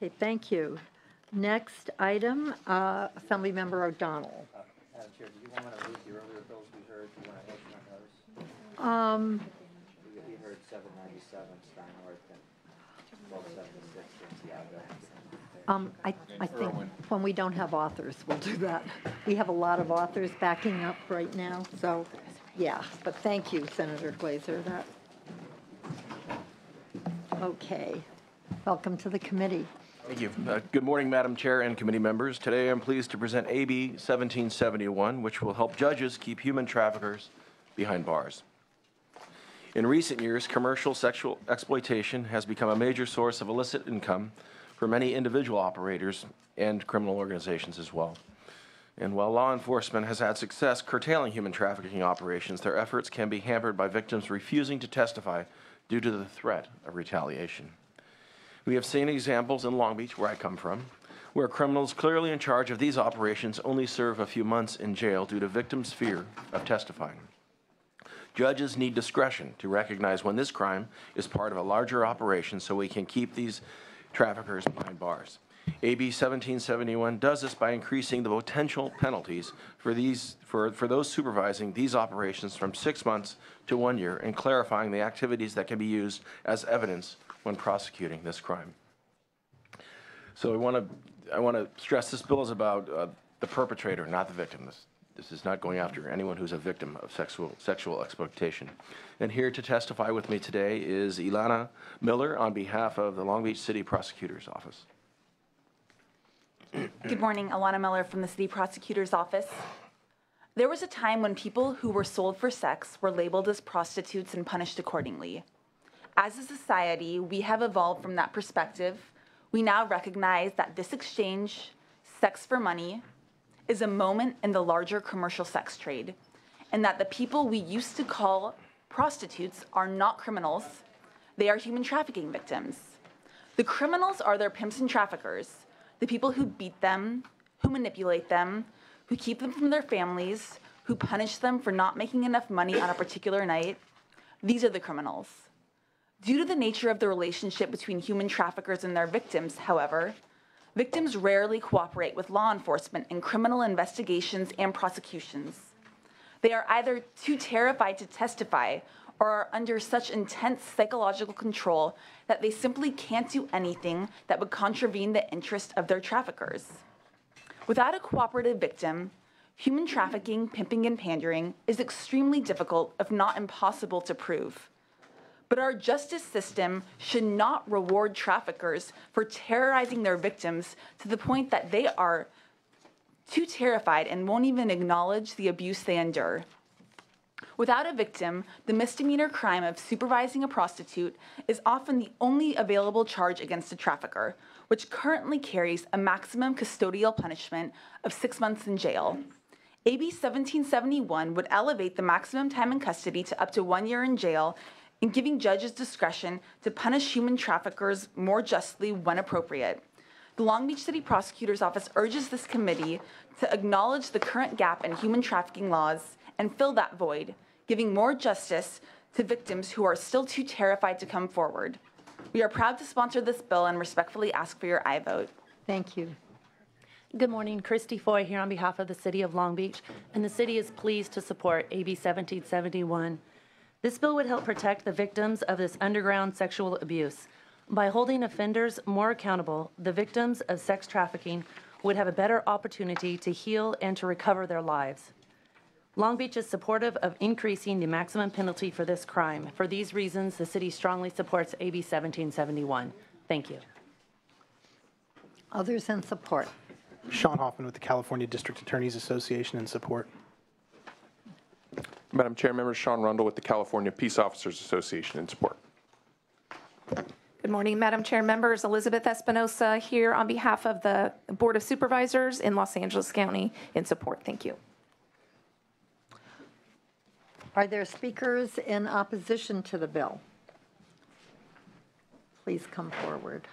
Okay, thank you. Next item, Assembly Member O'Donnell. Madam Chair, do you want to read the earlier bills we heard? Do you want to motion on those? We heard 797 Steinhardt and 1276 I think when we don't have authors, we'll do that. We have a lot of authors backing up right now, so yeah. But thank you, Senator Glazer. Okay. Welcome to the committee. Thank you. Good morning, Madam Chair and committee members. Today I'm pleased to present AB 1771, which will help judges keep human traffickers behind bars. In recent years, commercial sexual exploitation has become a major source of illicit income for many individual operators and criminal organizations as well. And while law enforcement has had success curtailing human trafficking operations, their efforts can be hampered by victims refusing to testify due to the threat of retaliation. We have seen examples in Long Beach, where I come from, where criminals clearly in charge of these operations only serve a few months in jail due to victims' fear of testifying. Judges need discretion to recognize when this crime is part of a larger operation so we can keep these traffickers behind bars. AB 1771 does this by increasing the potential penalties for those supervising these operations from 6 months to 1 year and clarifying the activities that can be used as evidence when prosecuting this crime. So I want to stress this bill is about the perpetrator, not the victim. This is not going after anyone who's a victim of sexual exploitation. And here to testify with me today is Ilana Miller on behalf of the Long Beach City Prosecutor's Office. Good morning, Ilana Miller from the City Prosecutor's Office. There was a time when people who were sold for sex were labeled as prostitutes and punished accordingly. As a society, we have evolved from that perspective. We now recognize that this exchange, sex for money, is a moment in the larger commercial sex trade, and that the people we used to call prostitutes are not criminals, they are human trafficking victims. The criminals are their pimps and traffickers, the people who beat them, who manipulate them, who keep them from their families, who punish them for not making enough money on a particular night. These are the criminals. Due to the nature of the relationship between human traffickers and their victims, however, victims rarely cooperate with law enforcement in criminal investigations and prosecutions. They are either too terrified to testify or are under such intense psychological control that they simply can't do anything that would contravene the interest of their traffickers. Without a cooperative victim, human trafficking, pimping, and pandering is extremely difficult, if not impossible, to prove. But our justice system should not reward traffickers for terrorizing their victims to the point that they are too terrified and won't even acknowledge the abuse they endure. Without a victim, the misdemeanor crime of supervising a prostitute is often the only available charge against a trafficker, which currently carries a maximum custodial punishment of 6 months in jail. AB 1771 would elevate the maximum time in custody to up to 1 year in jail, in giving judges discretion to punish human traffickers more justly when appropriate. The Long Beach City Prosecutor's Office urges this committee to acknowledge the current gap in human trafficking laws and fill that void, giving more justice to victims who are still too terrified to come forward. We are proud to sponsor this bill and respectfully ask for your aye vote. Thank you. Good morning, Christy Foy here on behalf of the City of Long Beach, and the city is pleased to support AB 1771. This bill would help protect the victims of this underground sexual abuse. By holding offenders more accountable, the victims of sex trafficking would have a better opportunity to heal and to recover their lives. Long Beach is supportive of increasing the maximum penalty for this crime. For these reasons, the city strongly supports AB 1771. Thank you. Others in support. Sean Hoffman with the California District Attorneys Association in support. Madam Chair, members, Sean Rundle with the California Peace Officers Association in support. Good morning, Madam Chair, members. Elizabeth Espinosa here on behalf of the Board of Supervisors in Los Angeles County in support. Thank you. Are there speakers in opposition to the bill? Please come forward.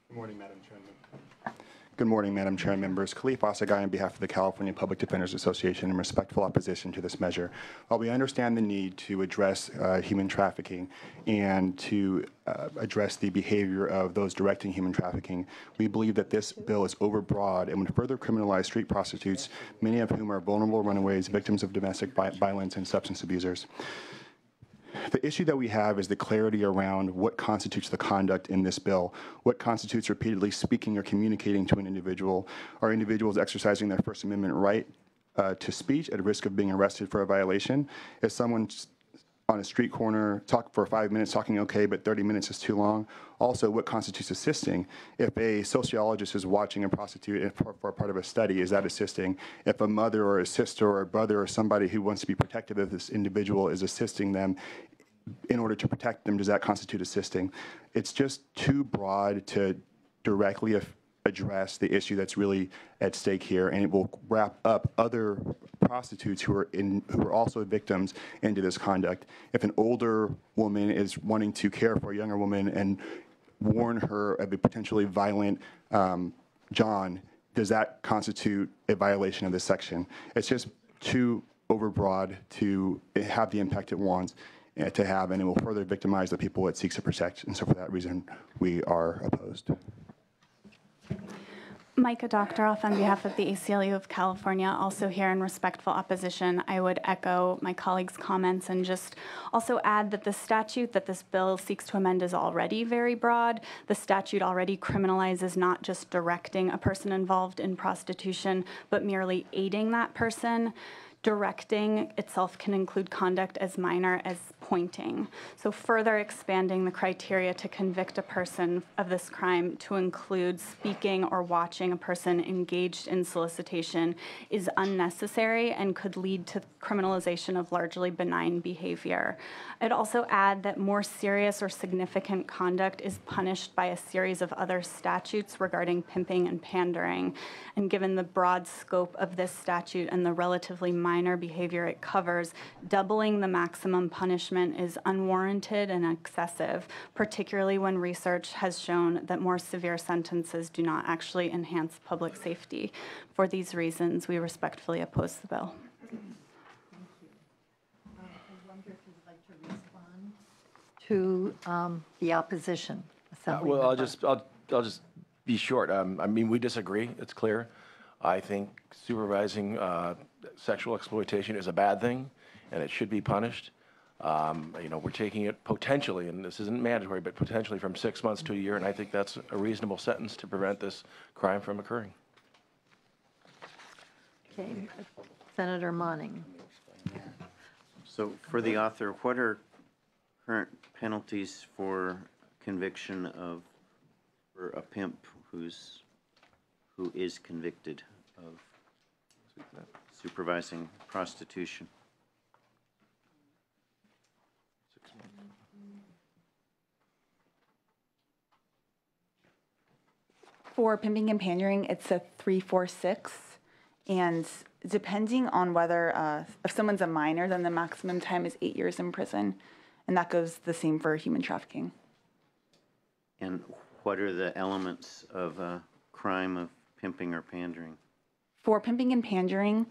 Good morning, Madam Chairman. Good morning, Madam Chair and members. Khalif Asagai on behalf of the California Public Defenders Association in respectful opposition to this measure. While we understand the need to address human trafficking and to address the behavior of those directing human trafficking, we believe that this bill is overbroad and would further criminalize street prostitutes, many of whom are vulnerable runaways, victims of domestic violence, and substance abusers. The issue that we have is the clarity around what constitutes the conduct in this bill. What constitutes repeatedly speaking or communicating to an individual? Are individuals exercising their First Amendment right to speech at risk of being arrested for a violation? Is someone on a street corner talk for 5 minutes talking okay, but 30 minutes is too long? Also, what constitutes assisting? If a sociologist is watching a prostitute for part of a study, is that assisting? If a mother or a sister or a brother or somebody who wants to be protective of this individual is assisting them in order to protect them, does that constitute assisting? It's just too broad to directly address the issue that's really at stake here, and it will wrap up other prostitutes who are also victims into this conduct. If an older woman is wanting to care for a younger woman and warn her of a potentially violent John, does that constitute a violation of this section? It's just too overbroad to have the impact it wants to have, and it will further victimize the people it seeks to protect. And so for that reason, we are opposed. Micah Doctoroff on behalf of the ACLU of California, also here in respectful opposition. I would echo my colleagues' comments and just also add that the statute that this bill seeks to amend is already very broad. The statute already criminalizes not just directing a person involved in prostitution, but merely aiding that person. Directing itself can include conduct as minor as pointing. So further expanding the criteria to convict a person of this crime to include speaking or watching a person engaged in solicitation is unnecessary and could lead to criminalization of largely benign behavior. I'd also add that more serious or significant conduct is punished by a series of other statutes regarding pimping and pandering. And given the broad scope of this statute and the relatively minor behavior it covers, doubling the maximum punishment is unwarranted and excessive, particularly when research has shown that more severe sentences do not actually enhance public safety. For these reasons, we respectfully oppose the bill. I wonder if you'd like to respond to the opposition. Well, I'll just be short. I mean, we disagree. It's clear. I think supervising sexual exploitation is a bad thing, and it should be punished. We're taking it potentially, and this isn't mandatory, but potentially from 6 months to a year, and I think that's a reasonable sentence to prevent this crime from occurring. Okay, Senator Monning. So for the author, what are current penalties for conviction of for a pimp who is convicted of supervising prostitution? For pimping and pandering, it's a 346, and depending on whether if someone's a minor, then the maximum time is 8 years in prison, and that goes the same for human trafficking. And what are the elements of a crime of pimping or pandering? For pimping and pandering,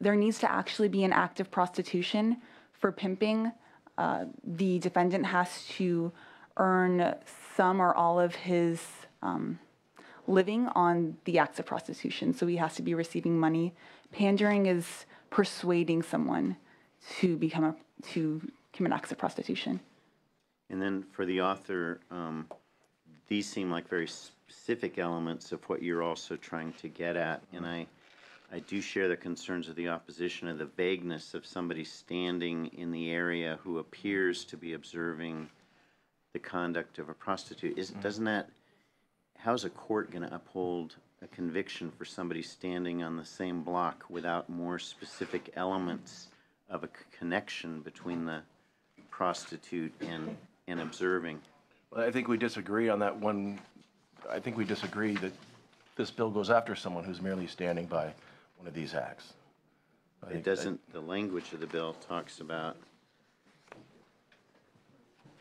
there needs to actually be an act of prostitution. For pimping, the defendant has to earn some or all of his living on the acts of prostitution, so he has to be receiving money. Pandering is persuading someone to commit acts of prostitution. And then for the author, these seem like very specific elements of what you're also trying to get at, and I do share the concerns of the opposition of the vagueness of somebody standing in the area who appears to be observing the conduct of a prostitute. Doesn't that, how's a court going to uphold a conviction for somebody standing on the same block without more specific elements of a connection between the prostitute and observing? Well, I think we disagree on that one. I think we disagree that this bill goes after someone who's merely standing by one of these acts. It doesn't, the language of the bill talks about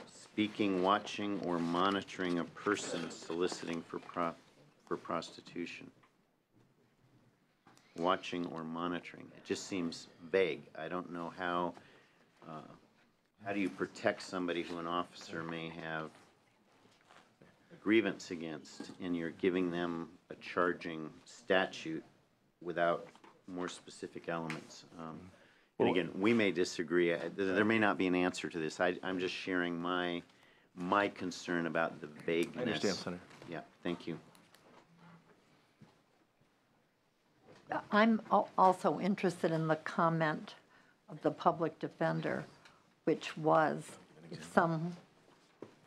speaking, watching, or monitoring a person soliciting for prostitution. watching or monitoring? It just seems vague. I don't know how do you protect somebody who an officer may have a grievance against, and you're giving them a charging statute without more specific elements? And again, we may disagree. There may not be an answer to this. I'm just sharing my concern about the vagueness. I understand, Senator. Yeah, thank you. I'm also interested in the comment of the public defender, which was if some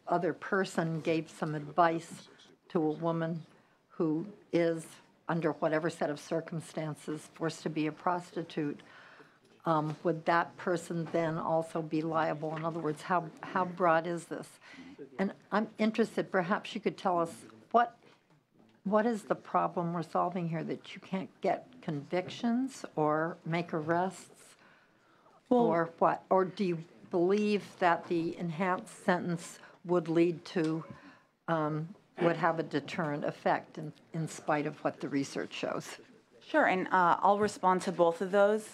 other person gave some advice to a woman who is, under whatever set of circumstances, forced to be a prostitute, would that person then also be liable? In other words, how broad is this? And I'm interested, perhaps you could tell us what is the problem we're solving here, that you can't get convictions or make arrests? Or what? Or do you believe that the enhanced sentence would lead to, would have a deterrent effect in spite of what the research shows? Sure, and I'll respond to both of those.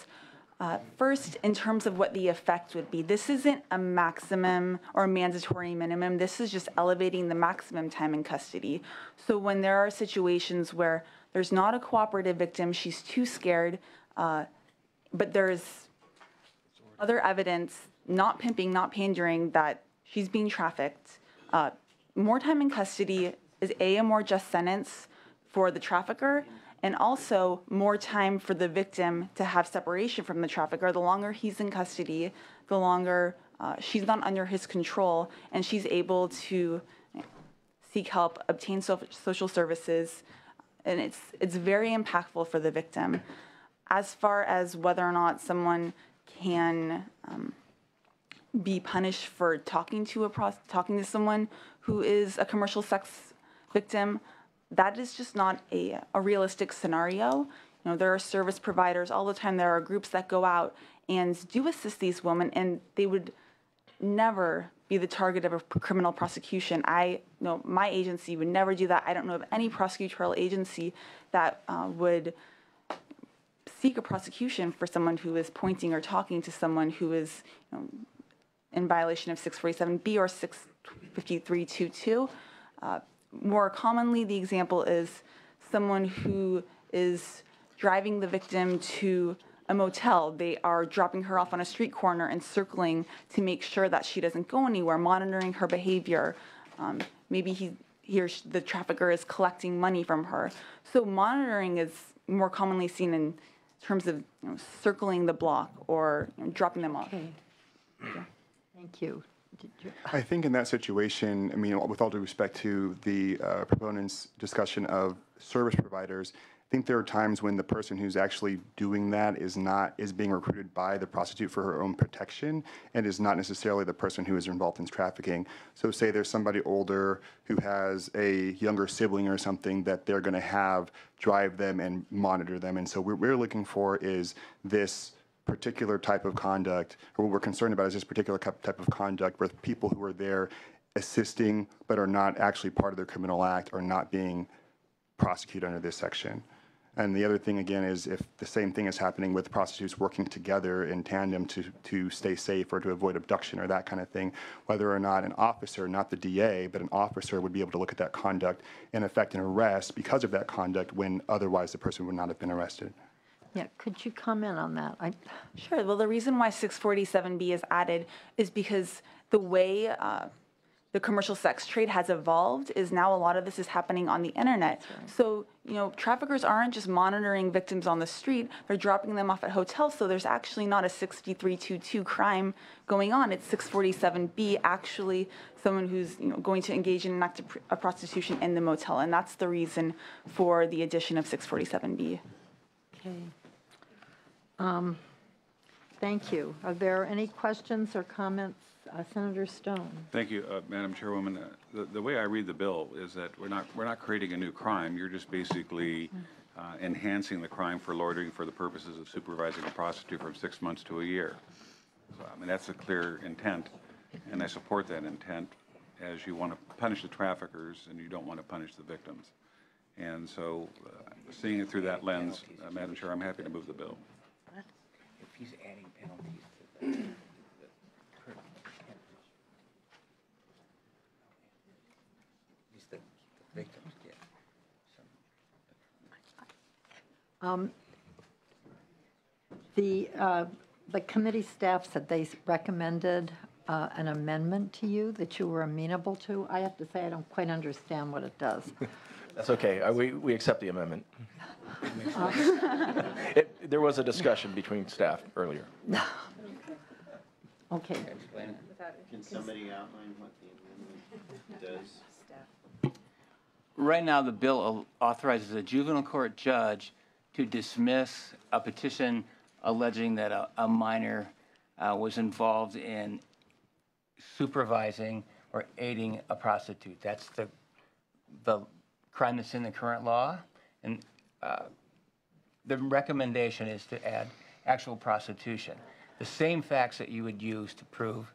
First, in terms of what the effect would be, this isn't a maximum or mandatory minimum. This is just elevating the maximum time in custody. So when there are situations where there's not a cooperative victim, she's too scared, but there's other evidence, not pimping, not pandering, that she's being trafficked, more time in custody is a more just sentence for the trafficker, and also more time for the victim to have separation from the trafficker. The longer he's in custody, the longer she's not under his control, and she's able to seek help, obtain social services, and it's very impactful for the victim. As far as whether or not someone can be punished for talking to someone who is a commercial sex victim, that is just not a realistic scenario. You know, there are service providers all the time. There are groups that go out and do assist these women, and they would never be the target of a criminal prosecution. My agency would never do that. I don't know of any prosecutorial agency that would seek a prosecution for someone who is pointing or talking to someone who is in violation of 647B or 65322. More commonly, the example is someone who is driving the victim to a motel. They are dropping her off on a street corner and circling to make sure that she doesn't go anywhere, monitoring her behavior. Maybe the trafficker is collecting money from her. So monitoring is more commonly seen in terms of circling the block or dropping them off. Okay. Thank you. I think in that situation, I mean, with all due respect to the proponent's discussion of service providers, I think there are times when the person who's actually doing that is being recruited by the prostitute for her own protection and is not necessarily the person who is involved in trafficking. So say there's somebody older who has a younger sibling or something that they're going to have drive them and monitor them. And so what we're looking for is this particular type of conduct, or what we're concerned about is this particular type of conduct where people who are there assisting but are not actually part of their criminal act are not being prosecuted under this section. And the other thing, again, is if the same thing is happening with prostitutes working together in tandem to stay safe or to avoid abduction or that kind of thing, whether or not an officer, not the DA, but an officer would be able to look at that conduct and effect an arrest because of that conduct when otherwise the person would not have been arrested. Yeah, could you comment on that? Sure. Well, the reason why 647B is added is because the way the commercial sex trade has evolved is now a lot of this is happening on the internet. Right. So, traffickers aren't just monitoring victims on the street, they're dropping them off at hotels, so there's actually not a 65322 crime going on. It's 647B, actually someone who's going to engage in an act of prostitution in the motel, and that's the reason for the addition of 647B. Okay. Thank you. Are there any questions or comments? Senator Stone. Thank you, Madam Chairwoman. The way I read the bill is that we're not creating a new crime. You're just basically enhancing the crime for loitering for the purposes of supervising a prostitute from 6 months to a year. So, I mean, that's a clear intent, and I support that intent, as you want to punish the traffickers and you don't want to punish the victims. And so seeing it through that lens, Madam Chair, I'm happy to move the bill. If he's adding penalties to the at least the victims get some. The committee staff said they recommended an amendment to you that you were amenable to. I have to say, I don't quite understand what it does. That's okay. We accept the amendment. There was a discussion between staff earlier. Okay. Can somebody outline what the amendment does? Right now, the bill authorizes a juvenile court judge to dismiss a petition alleging that a minor was involved in supervising or aiding a prostitute. That's the crime that's in the current law. And the recommendation is to add actual prostitution. The same facts that you would use to prove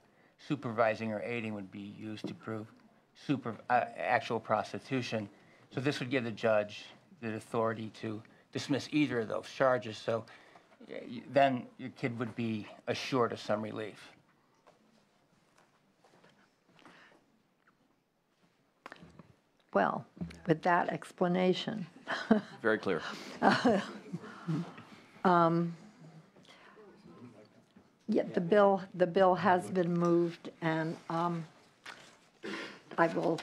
supervising or aiding would be used to prove actual prostitution. So this would give the judge the authority to dismiss either of those charges. So then your kid would be assured of some relief. Well, with that explanation. Very clear. Yeah, the bill has been moved, and I will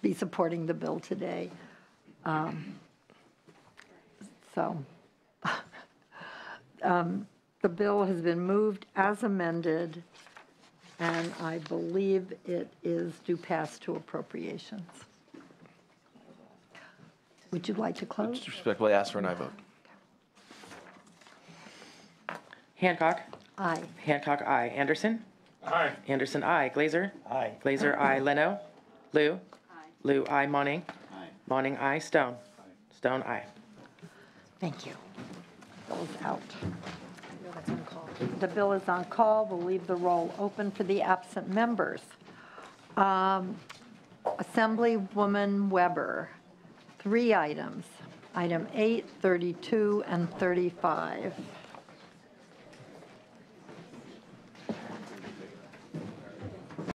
be supporting the bill today. The bill has been moved as amended, and I believe it is due pass to appropriations. Would you like to close? Respectfully ask for an aye vote. Hancock. Aye. Hancock, aye. Anderson. Aye. Anderson, aye. Glazer. Aye. Glazer, aye. Leno. Lou. Lou, aye. Monning. Aye. Monning, aye. Stone. Stone, aye. Thank you. Bill is out. The bill is on call. We'll leave the roll open for the absent members. Assemblywoman Weber, 3 items. Item 8, 32, and 35.